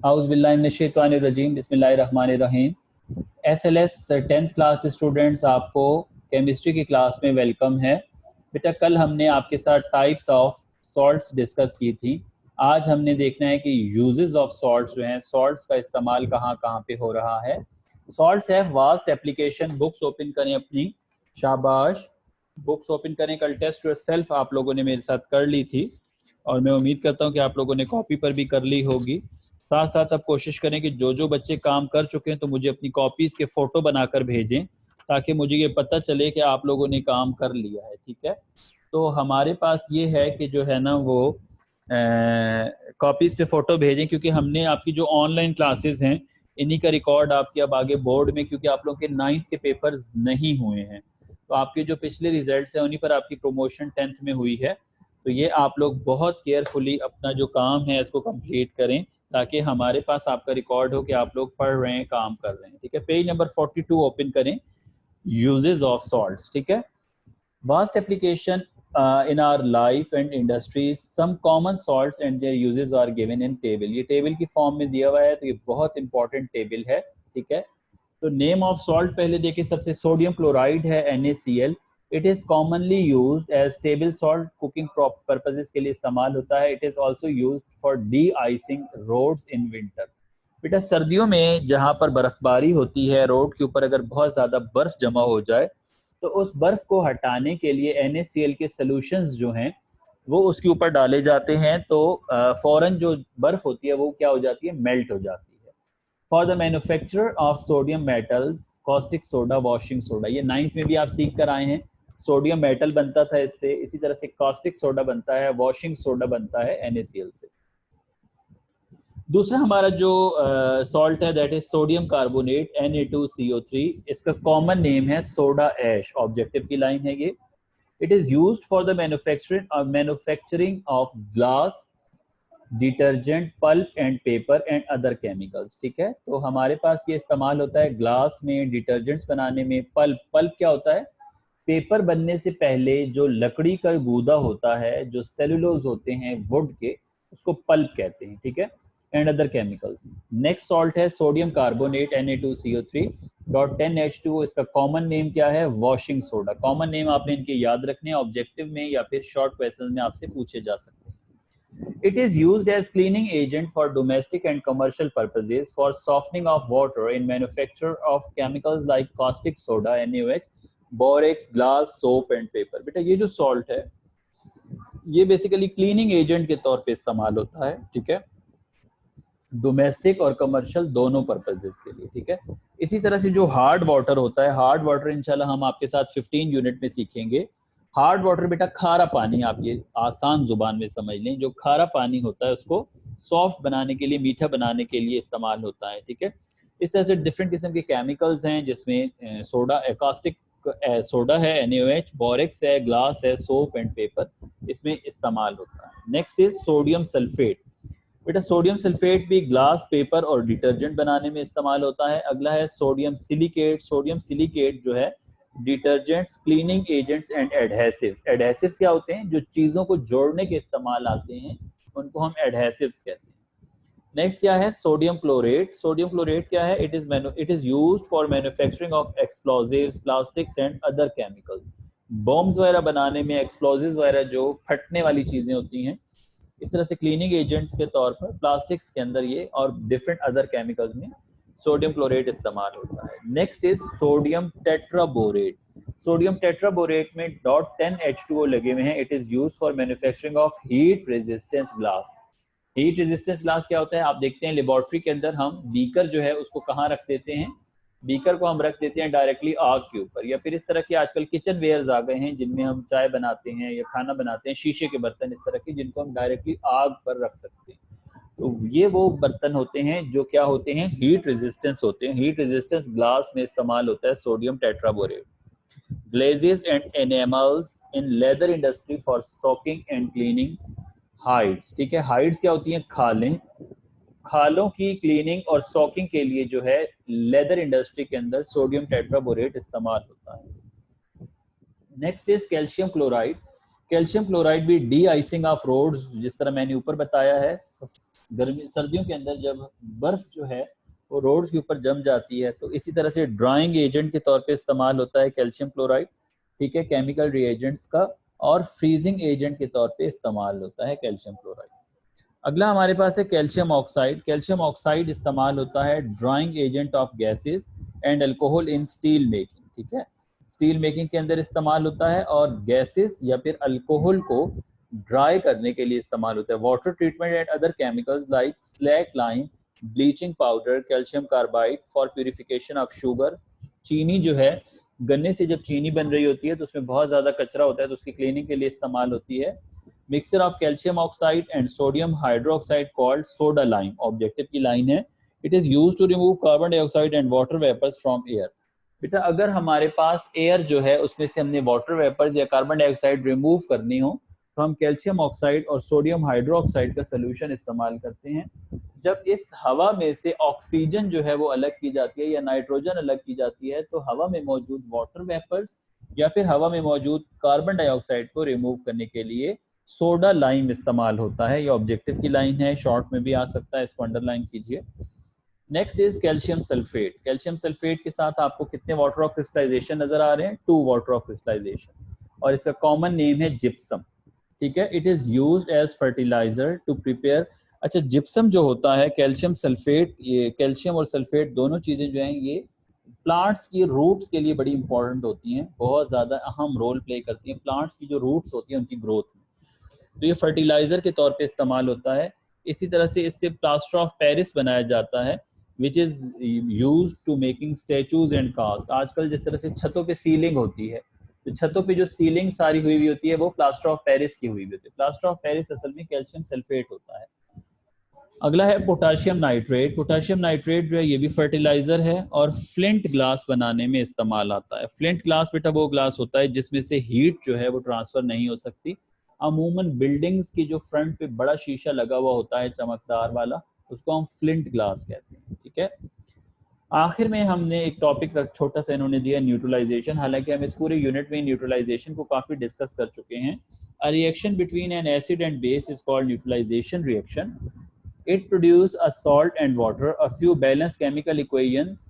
औज़ुबिल्लाहिमिनश्शैतानिर्रजीम बिस्मिल्लाहिर्रहमानिर्रहीम। SLS 10th class students, आपको chemistry की क्लास में वेलकम है। बेटा, कल हमने आपके साथ टाइप्स ऑफ सॉल्ट्स डिस्कस की थी। आज हमने देखना है कि यूजेस ऑफ सॉल्ट्स जो हैं, सॉल्ट्स का इस्तेमाल कहाँ कहाँ पे हो रहा है। Salts have vast application. Books open करें अपनी, शाबाश, बुक्स ओपन करें। कल टेस्ट योरसेल्फ आप लोगों ने मेरे साथ कर ली थी और मैं उम्मीद करता हूँ कि आप लोगों ने कॉपी पर भी कर ली होगी। साथ साथ अब कोशिश करें कि जो जो बच्चे काम कर चुके हैं तो मुझे अपनी कॉपीज के फोटो बनाकर भेजें, ताकि मुझे ये पता चले कि आप लोगों ने काम कर लिया है। ठीक है, तो हमारे पास ये है कि जो है ना वो कॉपीज पे फोटो भेजें, क्योंकि हमने आपकी जो ऑनलाइन क्लासेस हैं इन्हीं का रिकॉर्ड आपके अब आगे बोर्ड में, क्योंकि आप लोगों के 9th के पेपर्स नहीं हुए हैं, तो आपके जो पिछले रिजल्ट्स हैं उन्हीं पर आपकी प्रमोशन 10th में हुई है। तो ये आप लोग बहुत केयरफुली अपना जो काम है इसको कंप्लीट करें, ताकि हमारे पास आपका रिकॉर्ड हो कि आप लोग पढ़ रहे हैं, काम कर रहे हैं। ठीक है, पेज नंबर 42 ओपन करें, यूजेस ऑफ सॉल्ट्स। ठीक है, vast application in our life and industries, some common salts and their uses are given in table। ये टेबल की फॉर्म में दिया हुआ है, तो ये बहुत इंपॉर्टेंट टेबल है। ठीक है, तो नेम ऑफ सॉल्ट पहले देखिए, सबसे सोडियम क्लोराइड है NaCl। It is commonly used as table salt, cooking purposes के लिए इस्तेमाल होता है। It is also used for deicing roads in winter. बेटा, सर्दियों में जहाँ पर बर्फबारी होती है, रोड के ऊपर अगर बहुत ज़्यादा बर्फ जमा हो जाए, तो उस बर्फ को हटाने के लिए NaCl के सॉल्यूशंस जो हैं वो उसके ऊपर डाले जाते हैं, तो फौरन जो बर्फ होती है वो क्या हो जाती है, मेल्ट हो जाती है। For the manufacture of sodium metals, caustic soda, washing soda, ये 9th में भी आप सीख कर आए हैं। सोडियम मेटल बनता था इससे, इसी तरह से कॉस्टिक सोडा बनता है, वॉशिंग सोडा बनता है NaCl से। दूसरा हमारा जो सॉल्ट है that is sodium carbonate Na2CO3। इसका कॉमन नेम है सोडा ऐश, ऑब्जेक्टिव की लाइन है ये। It is used for the manufacturing of glass, detergent, pulp and paper and other chemicals. ठीक है, तो हमारे पास ये इस्तेमाल होता है ग्लास में, डिटर्जेंट्स बनाने में, पल्प क्या होता है, पेपर बनने से पहले जो लकड़ी का गूदा होता है, जो सेलुलोज होते हैं वुड के, उसको पल्प कहते हैं। ठीक है, and other chemicals. Next salt है सोडियम कार्बोनेट Na2CO3 .10H2O। इसका कॉमन नेम क्या है, वॉशिंग सोडा। कॉमन नेम आपने इनके याद रखने हैं, ऑब्जेक्टिव में या फिर शॉर्ट क्वेश्चन में आपसे पूछे जा सकते हैं। It is used as cleaning agent for domestic and commercial purposes, for softening of water in manufacture of chemicals like caustic soda, NaOH, borax, glass, soap and paper। बेटा, ये जो सॉल्ट है ये बेसिकली क्लीनिंग एजेंट के तौर पे इस्तेमाल होता है। ठीक है, डोमेस्टिक और कमर्शियल दोनों पर्पजेस के लिए। ठीक है, इसी तरह से जो हार्ड वाटर होता है, हार्ड वाटर इंशाल्लाह हम आपके साथ 15 यूनिट में सीखेंगे। हार्ड वाटर बेटा खारा पानी, आप ये आसान जुबान में समझ लें, जो खारा पानी होता है उसको सॉफ्ट बनाने के लिए, मीठा बनाने के लिए इस्तेमाल होता है। ठीक है, इस तरह से डिफरेंट किस्म के केमिकल्स हैं, जिसमें सोडा, एकास्टिक सोडा है NaOH, बोरेक्स है, ग्लास है, सोप एंड पेपर इसमें इस्तेमाल होता है। Next is sodium sulphate. बेटा, सोडियम सल्फेट भी ग्लास, पेपर और डिटर्जेंट बनाने में इस्तेमाल होता है। अगला है सोडियम सिलिकेट। सोडियम सिलिकेट जो है detergents, cleaning agents and adhesives. Adhesives क्या होते हैं, जो चीजों को जोड़ने के इस्तेमाल आते हैं, उनको हम एडहेसिव्स कहते हैं। नेक्स्ट क्या है, सोडियम क्लोरेट। सोडियम क्लोरेट क्या है, it is used for manufacturing of explosives, plastics and other chemicals. Bombs वगैरह बनाने में, एक्सप्लोजिव्स वगैरह जो फटने वाली चीजें होती हैं, इस तरह से क्लीनिंग एजेंट्स के तौर पर प्लास्टिक्स के अंदर ये और डिफरेंट अदर केमिकल्स में सोडियम क्लोरेट इस्तेमाल होता है। Next is sodium tetraborate. Sodium tetraborate में .10H2O लगे हुए हैं। It is used for manufacturing of heat resistance glass. Heat resistance glass क्या होता है, आप देखते हैं लेबोरेटरी के अंदर हम बीकर जो है उसको कहाँ रख देते हैं, बीकर को हम रख देते हैं डायरेक्टली आग के ऊपर, या फिर इस तरह के आजकल किचन वेयर्स आ गए हैं जिनमें हम चाय बनाते हैं या खाना बनाते हैं, शीशे के बर्तन इस तरह के, जिनको हम डायरेक्टली आग पर रख सकते हैं। तो ये वो बर्तन होते हैं जो क्या होते हैं, हीट रेजिस्टेंस होते हैं। हीट रेजिस्टेंस ग्लास में इस्तेमाल होता है sodium tetraborate. Glazes and enamels in leather industry for soaking and cleaning hides. ठीक है, हाइड्स क्या होती हैं, खालें। खालों की क्लीनिंग और सॉकिंग के लिए जो है लेदर इंडस्ट्री के अंदर सोडियम टेट्राबोरेट इस्तेमाल होता है। Next is calcium chloride. Calcium chloride भी डी आइसिंग ऑफ रोड्स, जिस तरह मैंने ऊपर बताया है, गर्मी सर्दियों के अंदर जब बर्फ जो है वो रोड्स के ऊपर जम जाती है तो इसी तरह से ड्राइंग एजेंट के तौर पे इस्तेमाल होता है कैल्शियम क्लोराइड, ठीक है, केमिकल रिएजेंट्स का, और फ्रीजिंग एजेंट के तौर पे इस्तेमाल होता है कैल्शियम क्लोराइड। अगला हमारे पास है कैल्शियम ऑक्साइड। कैल्शियम ऑक्साइड इस्तेमाल होता है drying agent of gases and alcohol in steel making, ठीक है, स्टील मेकिंग के अंदर इस्तेमाल होता है और गैसेस या फिर अल्कोहल को ड्राई करने के लिए इस्तेमाल होता है। Water treatment and other chemicals like slack lime, bleaching powder, calcium carbide for purification of sugar. चीनी जो है, गन्ने से जब चीनी बन रही होती है तो उसमें बहुत ज़्यादा कचरा होता है तो उसकी क्लीनिंग के लिए इस्तेमाल होती है। Mixture of calcium oxide and sodium hydroxide called soda lime, objective की लाइन है, it is used to remove carbon dioxide and water vapours from air. बेटा अगर हमारे पास एयर जो है उसमें से हमने वाटर वेपर्स या कार्बन डाइऑक्साइड रिमूव करनी हो तो हम कैल्शियम ऑक्साइड और सोडियम हाइड्रोक्साइड का सोल्यूशन इस्तेमाल करते हैं। जब इस हवा में से ऑक्सीजन जो है वो अलग की जाती है या नाइट्रोजन अलग की जाती है तो हवा में मौजूद वाटर वेपर्स या फिर हवा में मौजूद कार्बन डाइऑक्साइड को रिमूव करने के लिए सोडा लाइम इस्तेमाल होता है। ये ऑब्जेक्टिव की लाइन है, शॉर्ट में भी आ सकता है, इसको अंडरलाइन कीजिए। Next is calcium sulphate. Calcium sulphate के साथ आपको कितने वाटर ऑफ क्रिस्टलाइजेशन नजर आ रहे हैं? 2 वाटर ऑफ क्रिस्टलाइजेशन, और इसका कॉमन नेम है जिप्सम, ठीक है। It is used as fertiliser to prepare. अच्छा, जिप्सम जो होता है, कैल्शियम सल्फेट, ये कैल्शियम और सल्फेट दोनों चीजें जो हैं ये प्लांट्स की रूट्स के लिए बड़ी इंपॉर्टेंट होती हैं, बहुत ज्यादा अहम रोल प्ले करती हैं प्लांट्स की जो रूट्स होती हैं उनकी ग्रोथ में, तो ये फर्टिलाइजर के तौर पे इस्तेमाल होता है। इसी तरह से इससे प्लास्टर ऑफ पेरिस बनाया जाता है which is used to making statues and cast. आजकल जिस तरह से छतों पे सीलिंग होती है तो छतों पे जो सीलिंग सारी हुई होती है वो प्लास्टर ऑफ पेरिस की हुई होती है। प्लास्टर ऑफ पेरिस असल में कैल्शियम सल्फेट होता है। अगला है पोटाशियम नाइट्रेट। पोटाशियम नाइट्रेट जो है ये भी फर्टिलाइजर है और फ्लिंट ग्लास बनाने में इस्तेमाल आता है। फ्लिंट ग्लास बेटा वो ग्लास होता है जिसमें से हीट जो है वो ट्रांसफर नहीं हो सकती। अमूमन बिल्डिंग्स की जो फ्रंट पे बड़ा शीशा लगा हुआ होता है चमकदार वाला, उसको हम फ्लिंट ग्लास कहते हैं, ठीक है। आखिर में हमने एक टॉपिक छोटा सा इन्होंने दिया, न्यूट्रलाइजेशन। हालांकि हम इस पूरे यूनिट में न्यूट्रलाइजेशन को काफी डिस्कस कर चुके हैं। A reaction between an acid and base is called neutralisation reaction. It produces a salt and water. A few balanced chemical equations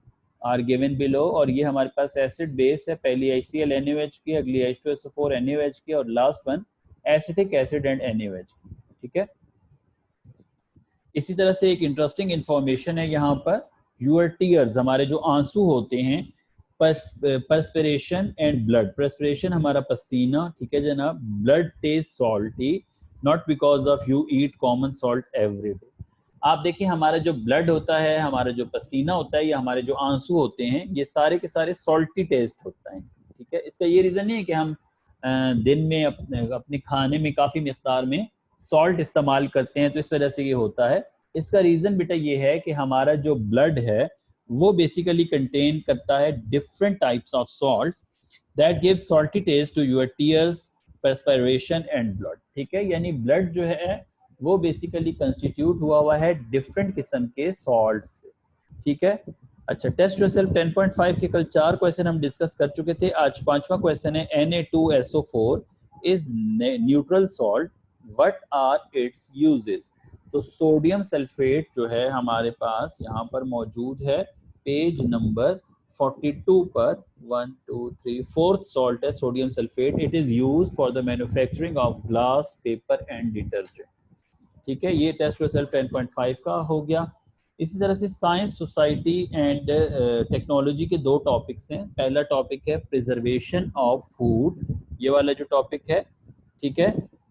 are given below. और ये हमारे पास एसिड बेस है, पहली HCl NaOH की, अगली H2SO4 NaOH की, और last one acetic acid and NaOH की, ठीक है। इसी तरह से एक इंटरेस्टिंग इंफॉर्मेशन है यहाँ पर, यूर टीयर्स, हमारे जो आंसू होते हैं, परस्पिरेशन एंड ब्लड। परस्पिरेशन हमारा पसीना, ठीक है जनाब। Blood taste salty not because of you eat common salt every day. आप देखिए हमारा जो ब्लड होता है, हमारा जो पसीना होता है, या हमारे जो आंसू होते हैं, ये सारे के सारे सॉल्टी टेस्ट होता है, ठीक है। इसका ये रीजन नहीं है कि हम दिन में अपने खाने में काफी मिकदार में सॉल्ट इस्तेमाल करते हैं तो इस वजह से ये होता है। इसका रीजन बेटा ये है कि हमारा जो ब्लड है वो बेसिकली कंटेन करता है different types of salts that give salty taste to your tears, perspiration and blood, ठीक है। यानी ब्लड जो है वो बेसिकली कंस्टिट्यूट हुआ है डिफरेंट किस्म के सॉल्ट से, ठीक है। अच्छा, टेस्ट योरसेल्फ 10.5 के कल 4 क्वेश्चन हम डिस्कस कर चुके थे। आज 5वां क्वेश्चन है, Na2SO4 is neutral salt, what are its uses. तो सोडियम सल्फेट जो है हमारे पास यहाँ पर मौजूद है पेज नंबर 42 पर। 1 2 3 फोर्थ सॉल्ट है sodium sulphate. It is used for the manufacturing of glass, paper and detergent, ठीक है। ये टेस्ट योरसेल्फ 10.5 का हो गया। इसी तरह से साइंस, सोसाइटी एंड टेक्नोलॉजी के 2 टॉपिक्स हैं। पहला टॉपिक है प्रिजर्वेशन ऑफ फूड, ये वाला जो टॉपिक है, ठीक है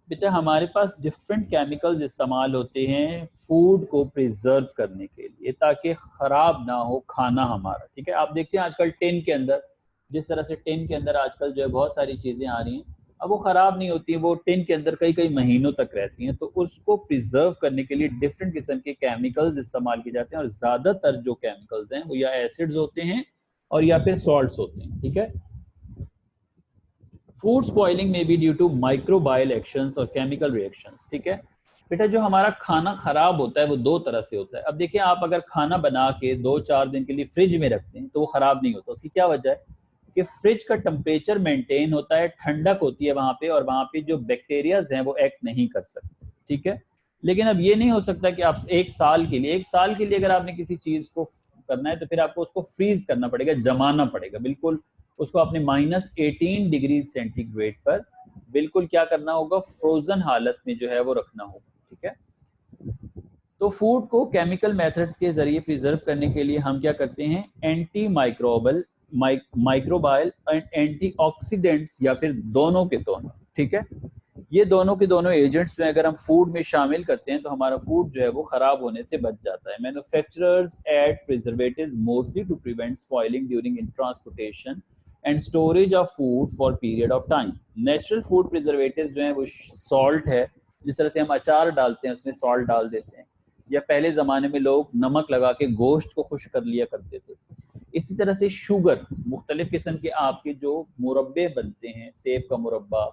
बेटा। हमारे पास डिफरेंट केमिकल्स इस्तेमाल होते हैं फूड को प्रिजर्व करने के लिए ताकि खराब ना हो खाना हमारा, ठीक है। आप देखते हैं आजकल टिन के अंदर, जिस तरह से टिन के अंदर आजकल जो है बहुत सारी चीजें आ रही हैं, अब वो खराब नहीं होती है, वो टिन के अंदर कई कई महीनों तक रहती हैं। तो उसको प्रिजर्व करने के लिए डिफरेंट किस्म के केमिकल्स इस्तेमाल किए जाते हैं, और ज्यादातर जो केमिकल्स हैं वो या एसिड्स होते हैं और या फिर सॉल्ट्स होते हैं, ठीक है। फूड स्पॉइलिंग में be due to microbial actions और केमिकल रिएक्शंस, ठीक है बेटा। जो हमारा खाना खराब होता है वो 2 तरह से होता है। अब देखिए, आप अगर खाना बना के 2-4 दिन के लिए फ्रिज में रखते हैं तो वो खराब नहीं होता। उसकी क्या वजह है? कि फ्रिज का टेम्परेचर मेंटेन होता है, ठंडक होती है वहां पे, और वहां पे जो बैक्टीरियाज हैं वो एक्ट नहीं कर सकते, ठीक है। लेकिन अब ये नहीं हो सकता कि आप एक साल के लिए अगर आपने किसी चीज को करना है तो फिर आपको उसको फ्रीज करना पड़ेगा, जमाना पड़ेगा, बिल्कुल उसको आपने -18 डिग्री सेंटीग्रेड पर बिल्कुल क्या करना होगा, फ्रोजन हालत में जो है वो रखना होगा, ठीक है। तो फूड को केमिकल मेथड्स के जरिए प्रिजर्व करने के लिए हम क्या करते हैं, anti microbial microbial and antioxidants, या फिर दोनों के दोनों, ठीक है। ये दोनों के दोनों एजेंट्स जो अगर हम फूड में शामिल करते हैं तो हमारा फूड जो है वो खराब होने से बच जाता है। Manufacturers add preservatives mostly to prevent spoiling during in transportation and storage of food for period of time. Natural food preservatives जो है वो सॉल्ट है, जिस तरह से हम अचार डालते हैं उसमें सॉल्ट डाल देते हैं, या पहले जमाने में लोग नमक लगा के गोश्त को खुश कर लिया करते थे। इसी तरह से शुगर, मुख्तलिफ किस्म के आपके जो मुरब्बे बनते हैं, सेब का मुरब्बा,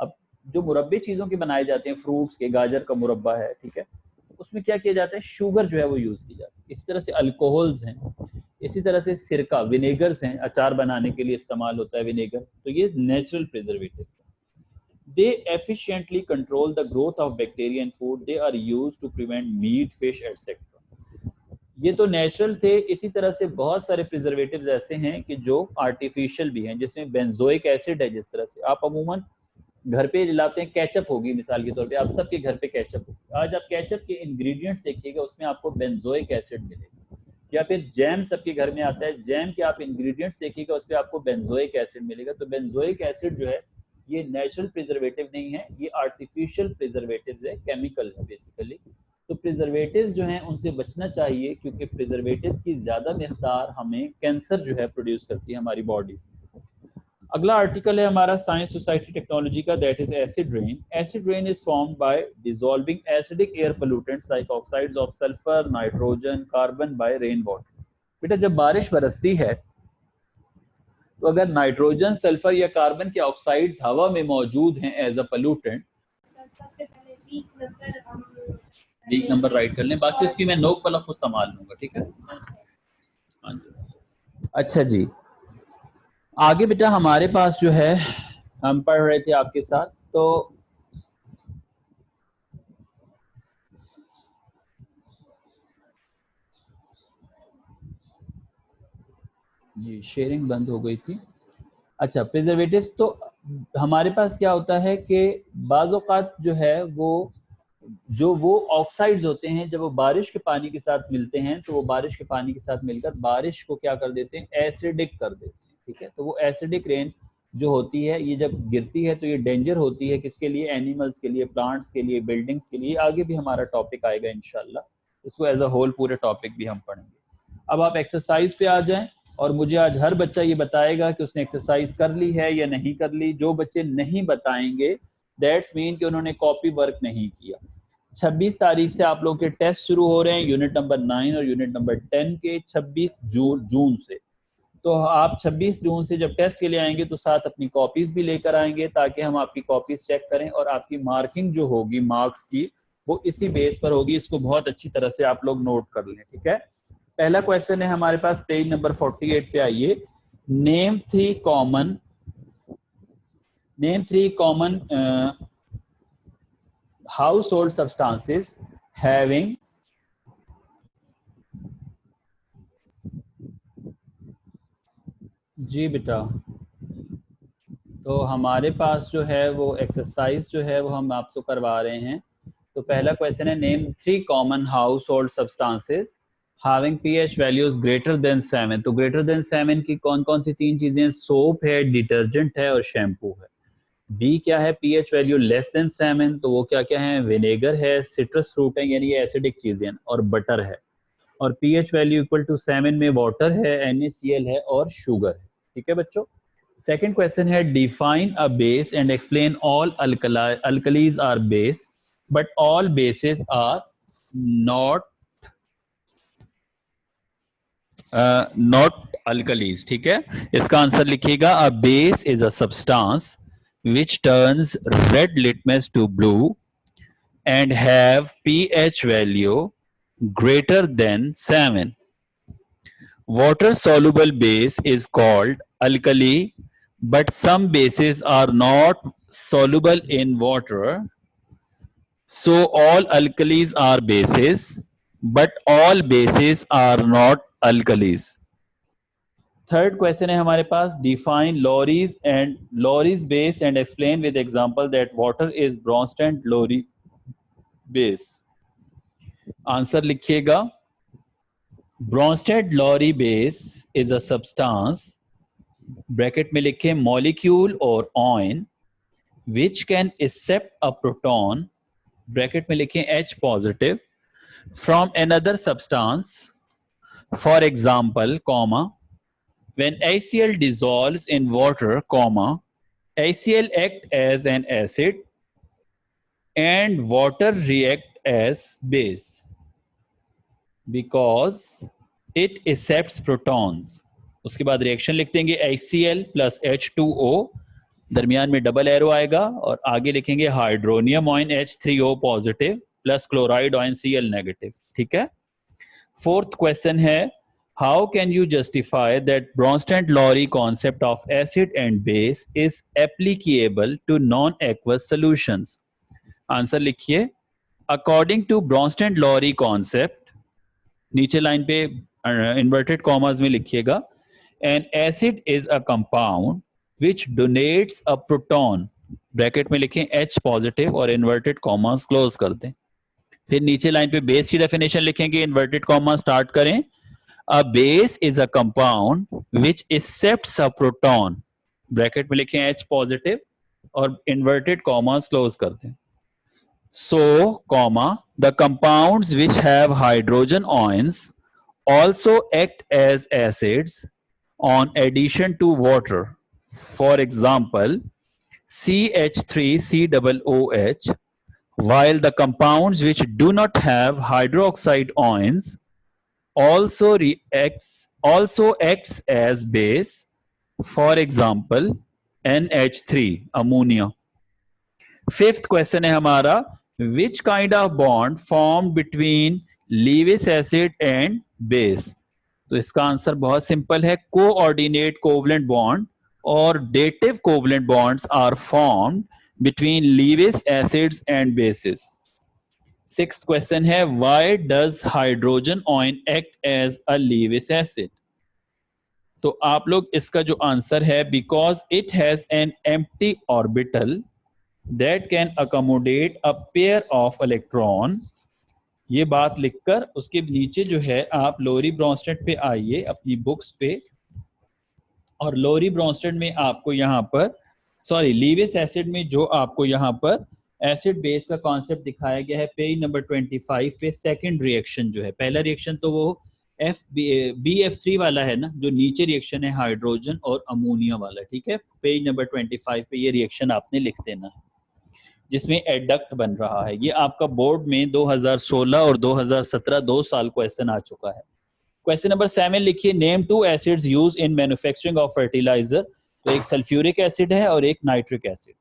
अब जो मुरब्बे चीजों के बनाए जाते हैं, फ्रूट्स के, गाजर का मुरब्बा है, ठीक है, उसमें क्या किया जाता है, शुगर जो है वो यूज की जाती है। इसी तरह से अल्कोहल्स हैं, इसी तरह से सिरका, विनेगर्स हैं, अचार बनाने के लिए इस्तेमाल होता है विनेगर, तो ये natural preservative. They efficiently control the growth of bacteria in food. They are used to prevent meat, fish, etc. ये तो नेचुरल थे। इसी तरह से बहुत सारे प्रिजर्वेटिव्स ऐसे हैं कि जो आर्टिफिशियल भी हैं, जिसमें बेंजोइक एसिड है। जिस तरह से आप अमूमन घर पे लाते हैं, केचप होगी मिसाल के तौर पे, आप सबके घर पे केचप होगी। आज आप केचप के इंग्रेडिएंट्स देखिएगा, उसमें आपको बेंजोइक एसिड मिलेगा। या फिर जैम सबके घर में आता है, जैम के आप इंग्रेडिएंट्स देखिएगा, उस पर आपको बेंजोइक एसिड मिलेगा। तो बेंजोइक एसिड जो है ये नेचुरल प्रिजर्वेटिव नहीं है, ये आर्टिफिशियल प्रिजर्वेटिव है, केमिकल है बेसिकली। तो प्रिजर्वेटिव्स जो हैं उनसे बचना चाहिए, क्योंकि प्रिजर्वेटिव्स की ज्यादा मिकदार हमें कैंसर जो है प्रोड्यूस करती है हमारी बॉडी से। अगला आर्टिकल है हमारा साइंस सोसाइटी टेक्नोलॉजी का, that is acid rain. Acid rain is formed by dissolving acidic air pollutants like oxides of sulphur, nitrogen, carbon by rainwater. बेटा जब बारिश बरसती है तो अगर नाइट्रोजन, सल्फर या कार्बन के ऑक्साइड्स हवा में मौजूद हैं as a pollutant, weak number write कर लें, बाकी उसकी मैं नोक पलक को संभाल लूंगा, ठीक है। हाँ जी, अच्छा जी, आगे बेटा हमारे पास जो है, हम पढ़ रहे थे आपके साथ, तो जी शेयरिंग बंद हो गई थी। अच्छा, प्रिजर्वेटिव्स तो हमारे पास क्या होता है कि बाज़ औक़ात जो है वो ऑक्साइड्स होते हैं, जब वो बारिश के पानी के साथ मिलते हैं तो वो बारिश के पानी के साथ मिलकर बारिश को क्या कर देते हैं, एसिडिक कर देते हैं, ठीक है। तो वो एसिडिक रेन जो होती है, ये जब गिरती है तो ये डेंजर होती है किसके लिए, एनिमल्स के लिए, प्लांट्स के लिए, बिल्डिंग्स के लिए। आगे भी हमारा टॉपिक आएगा इंशाल्लाह, इसको एज अ होल पूरे टॉपिक भी हम पढ़ेंगे। अब आप एक्सरसाइज पे आ जाएं, और मुझे आज हर बच्चा ये बताएगा कि उसने एक्सरसाइज कर ली है या नहीं कर ली। जो बच्चे नहीं बताएंगे दैट्स मीन कि उन्होंने कॉपी वर्क नहीं किया। 26 तारीख से आप लोग के टेस्ट शुरू हो रहे हैं, यूनिट नंबर 9 और यूनिट नंबर 10 के 26 जून से। तो आप 26 जून से जब टेस्ट के लिए आएंगे तो साथ अपनी कॉपीज भी लेकर आएंगे, ताकि हम आपकी कॉपीज चेक करें, और आपकी मार्किंग जो होगी मार्क्स की वो इसी बेस पर होगी। इसको बहुत अच्छी तरह से आप लोग नोट कर लें, ठीक है। पहला क्वेश्चन है हमारे पास, पेज नंबर 48 पे आइए। Name three common household substances having जी बेटा, तो हमारे पास जो है वो एक्सरसाइज जो है वो हम आपसे करवा रहे हैं। तो पहला क्वेश्चन है, name three common house hold substances having pH values greater than 7। तो ग्रेटर देन 7 की कौन कौन सी तीन चीजें, सोप है, डिटर्जेंट है और शैम्पू है। बी क्या है, पीएच वैल्यू लेस देन 7, तो वो क्या क्या है, विनेगर है, सिट्रस फ्रूट है यानी ये एसिडिक चीजें, और बटर है। और पीएच वैल्यू इक्वल टू 7 में वाटर है, NaCl है और शुगर है, ठीक है बच्चों। सेकेंड क्वेश्चन है, define a base and explain all alkalis are base but all bases are not not alkalis, ठीक है। इसका आंसर लिखिएगा, a base is a substance which turns red litmus to blue and have pH value greater than 7. Water soluble base is called alkali, but some bases are not soluble in water. So all alkalis are bases, but all bases are not alkalis. Third question है हमारे पास, define Lowry's base and explain with example that water is Bronsted-Lowry base. Answer लिखिएगा. Bronsted-Lowry base is a substance, bracket में लिखें molecule or ion, which can accept a proton, bracket में लिखें H positive, from another substance. For example, comma, when HCl dissolves in water, comma, HCl act as an acid and water react as base because it accepts protons. उसके बाद reaction लिख देंगे HCl plus H2O, दरमियान में double arrow आएगा और आगे लिखेंगे hydronium ion H3O positive plus chloride ion Cl negative. ठीक है. फोर्थ क्वेश्चन है, how can you justify that Bronsted-Lowry concept of acid and base is applicable to non-aqueous solutions? Answer लिखिए. According to Bronsted-Lowry concept, नीचे line पे inverted commas में लिखिएगा, an acid is a compound which donates a proton, bracket में लिखें H positive और inverted commas close कर दें. फिर नीचे लाइन पे बेस की डेफिनेशन लिखेंगे, इन्वर्टेड कॉमा स्टार्ट करें. A base is a compound which accepts a proton, bracket में लिखें H पॉजिटिव और इन्वर्टेड कॉमास क्लोज कर दें. So, comma, the compounds which have hydrogen ions also act as acids on addition to water. For example, CH3COOH, while the compounds which do not have hydroxide ions also acts as base. For example, NH3, ammonia. Fifth question है हमारा, which kind of bond formed between Lewis acid and base? तो इसका answer बहुत simple है, coordinate covalent bond और dative covalent bonds are formed between Lewis acids and bases. Sixth question है, why does hydrogen ion act as a Lewis acid? तो आप लोग इसका जो आंसर है, because it has an empty orbital that can accommodate a pair of electron. ये बात लिखकर उसके नीचे जो है आप लोरी ब्रॉन्स्टेड पे आइए अपनी बुक्स पे, और लोरी ब्रॉन्स्टेड में आपको यहाँ पर लीविस एसिड में जो आपको यहाँ पर एसिड बेस का कॉन्सेप्ट दिखाया गया है पेज नंबर 25 पे. सेकंड रिएक्शन जो है, पहला रिएक्शन तो वो BF3 वाला है ना, जो नीचे रिएक्शन है हाइड्रोजन और अमोनिया वाला. ठीक है, पेज नंबर 25 पे ये रिएक्शन आपने लिख देना है जिसमें एडक्ट बन रहा है. ये आपका बोर्ड में 2016 और 2017 2 साल क्वेश्चन आ चुका है. क्वेश्चन नंबर 7 लिखिए, name 2 acids used in manufacturing of fertiliser. तो एक सल्फ्यूरिक एसिड है और एक नाइट्रिक एसिड.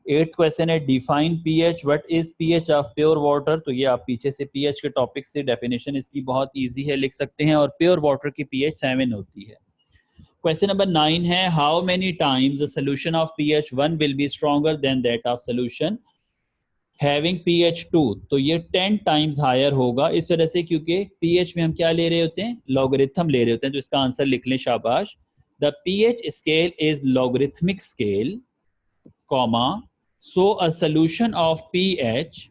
8th क्वेश्चन है, define pH. What is pH of pure water? तो ये आप पीछे से पीएच के टॉपिक से डेफिनेशन इसकी बहुत इजी है, लिख सकते हैं, और प्योर वाटर की पीएच 7 होती है. क्वेश्चन नंबर 9 है, how many times the solution of pH 1 will be stronger than that of solution having pH 2. तो ये 10 टाइम्स हायर होगा इस वजह से, क्योंकि pH में हम क्या ले रहे होते हैं, लॉगरिथम ले रहे होते हैं. तो इसका आंसर लिख लें, शाबाश. The pH scale is logarithmic scale, comma, so a solution of pH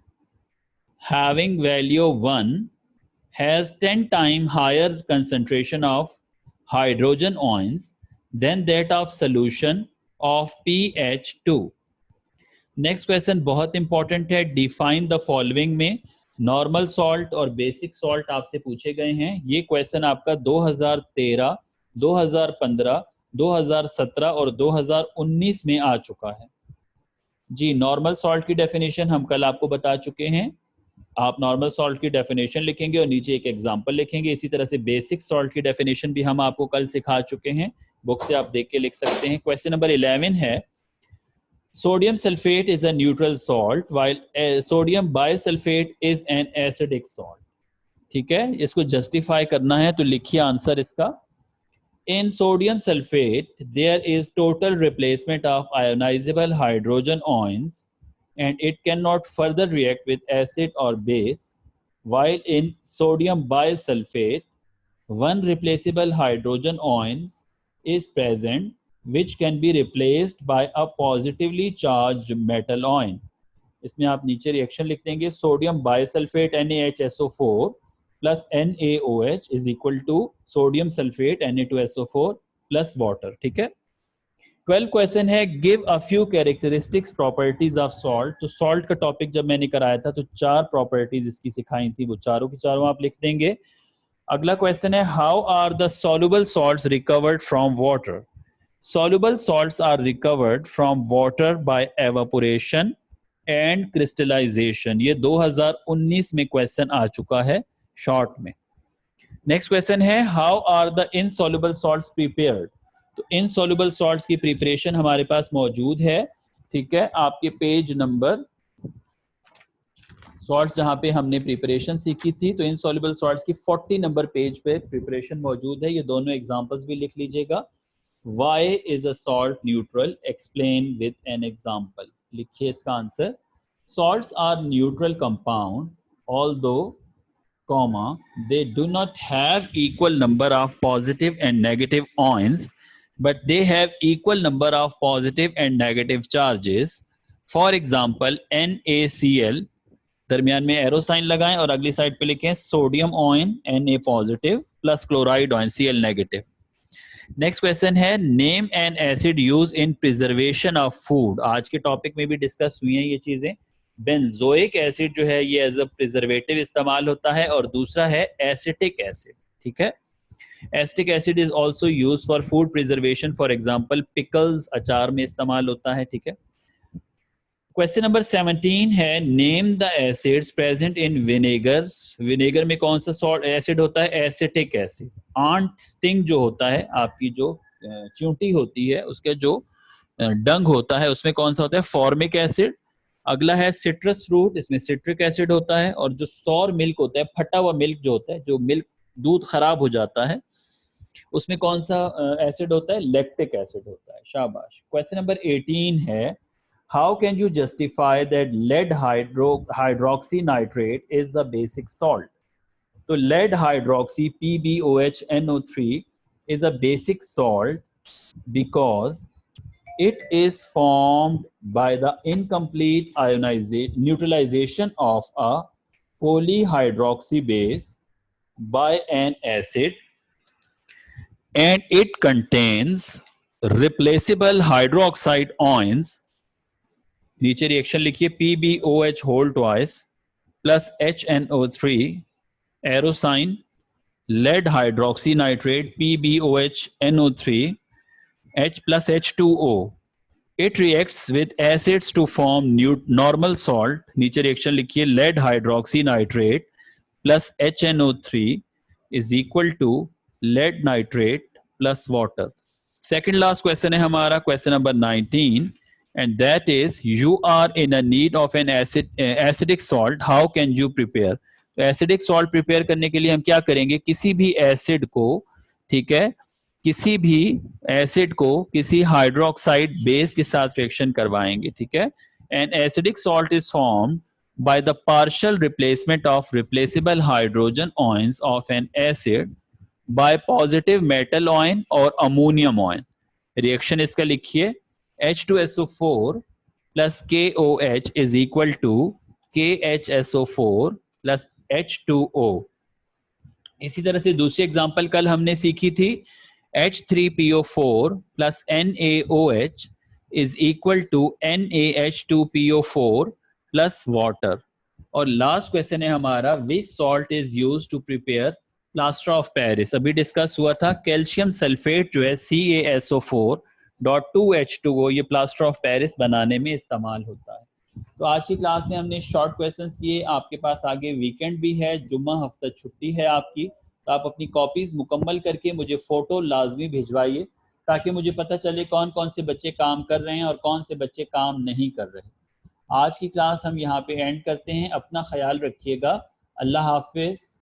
having value 1 has 10 times higher concentration of hydrogen ions than that of solution of pH 2. Next question बहुत इंपॉर्टेंट है, define the following में normal salt और basic salt आपसे पूछे गए हैं. ये question आपका 2013, 2015, 2017 और 2019 में आ चुका है. जी, नॉर्मल सॉल्ट की डेफिनेशन हम कल आपको बता चुके हैं. आप नॉर्मल सॉल्ट की डेफिनेशन लिखेंगे और नीचे एक एग्जांपल लिखेंगे. इसी तरह से बेसिक सॉल्ट की डेफिनेशन भी हम आपको कल सिखा चुके हैं, बुक से आप देख के लिख सकते हैं. क्वेश्चन नंबर 11 है, sodium sulfate is a neutral salt while sodium bisulfate is an acidic salt. ठीक है, इसको जस्टिफाई करना है तो लिखिए आंसर इसका। In sodium sulfate, there is total replacement of ionizable hydrogen ions and it cannot further react with acid or base, while in sodium bisulfate, one replaceable hydrogen ions is present which can be replaced by a positively charged metal ion. इसमें आप नीचे reaction लिख देंगे, sodium bisulphate NaHSO4 plus NaOH is equal to sodium sulphate Na2SO4 plus water. ठीक है, 12 question है, give a few characteristics properties of salt. तो salt का टॉपिक जब मैंने कराया था तो 4 प्रॉपर्टीज इसकी सिखाई थी, वो चारों की चारों आप लिख देंगे। अगला क्वेश्चन है, how are the soluble salts recovered from water. Soluble salts are recovered from water by evaporation and crystallisation. ये 2019 में क्वेश्चन आ चुका है शॉर्ट में। नेक्स्ट क्वेश्चन है, how are the insoluble salts prepared. तो इनसॉल्युबल सॉल्ट्स की प्रिपरेशन हमारे पास मौजूद है। ठीक है, आपके पेज नंबर सॉल्ट्स जहां पे हमने प्रिपरेशन सीखी थी, तो इनसॉल्युबल सॉल्ट्स की 40 नंबर पेज पे प्रिपरेशन मौजूद है। ये दोनों एग्जांपल्स भी लिख लीजिएगा। Why is a salt neutral? Explain with an example. लिखिए इसका answer. Salts are neutral compound, although, comma, they do not have equal number of positive and negative ions, but they have equal number of positive and negative charges. For example, NaCl, दरमियान में arrow sign लगाएं और अगली side पे लिखें sodium ion Na positive plus chloride ion Cl negative. Next question है, name an acid use in preservation of food. आज के टॉपिक में भी डिस्कस हुई हैं ये चीजें। बेंजोइक एसिड जो है ये एज अ प्रिजर्वेटिव इस्तेमाल होता है, और दूसरा है एसिटिक एसिड। ठीक है, acetic acid is also used for food preservation, for example pickles, अचार में इस्तेमाल होता है। ठीक है, क्वेश्चन नंबर 17 है, name the acids present in vinegar. Vinegar में कौन सा सॉल्ट एसिड होता है? Acetic acid. आंट स्टिंग जो होता है, आपकी जो चींटी होती है उसका जो डंग होता है उसमें कौन सा होता है? Formic acid. अगला है सिट्रस फ्रूट, इसमें सिट्रिक एसिड होता है। और जो सॉर मिल्क होता है, फटा हुआ मिल्क जो होता है, जो मिल्क दूध खराब हो जाता है, उसमें कौन सा एसिड होता है? लैक्टिक एसिड होता है। शाबाश। क्वेश्चन नंबर 18 है, how can you justify that lead hydroxynitrate is the basic salt? So lead hydroxy PbOH is a basic salt because it is formed by the incomplete neutralization of a polyhydroxy base by an acid, and it contains replaceable hydroxide ions। नीचे reaction लिखिए, PbOH whole twice plus HNO3 arrow sign, lead hydroxy nitrate PbOH NO3 H plus H2O। It reacts with acids to form normal salt। नीचे reaction लिखिए, lead hydroxy nitrate plus HNO3 is equal to lead nitrate plus water। Second last question है हमारा, question number 19, and that is, you are in a need of an acidic salt, how can you prepare? तो acidic salt prepare करने के लिए हम क्या करेंगे? किसी भी एसिड को, ठीक है, किसी भी एसिड को किसी हाइड्रोक्साइड बेस के साथ रिएक्शन करवाएंगे। ठीक है, and acidic salt is formed by the partial replacement of replaceable hydrogen ions of an acid by positive metal ion or ammonium ion। Reaction इसका लिखिए, H2SO4 plus KOH is equal to KHSO4 plus H2O। इसी तरह से दूसरी example कल हमने सीखी थी, H3PO4 plus NaOH is equal to NaH2PO4 plus water। और लास्ट क्वेश्चन है हमारा, which salt is used to prepare plaster of Paris. अभी डिस्कस हुआ था, कैल्शियम सल्फेट जो है CaSO4.2H2O, ये प्लास्टर ऑफ पेरिस बनाने में इस्तेमाल होता है। तो आज की क्लास में हमने शॉर्ट क्वेश्चंस किए। आपके पास आगे वीकेंड भी है, जुम्मा हफ्ता छुट्टी है आपकी, तो आप अपनी कॉपीज मुकम्मल करके मुझे फोटो लाजमी भिजवाइए, ताकि मुझे पता चले कौन कौन से बच्चे काम कर रहे हैं और कौन से बच्चे काम नहीं कर रहे। आज की क्लास हम यहाँ पे एंड करते हैं। अपना ख्याल रखिएगा। अल्लाह हाफिज।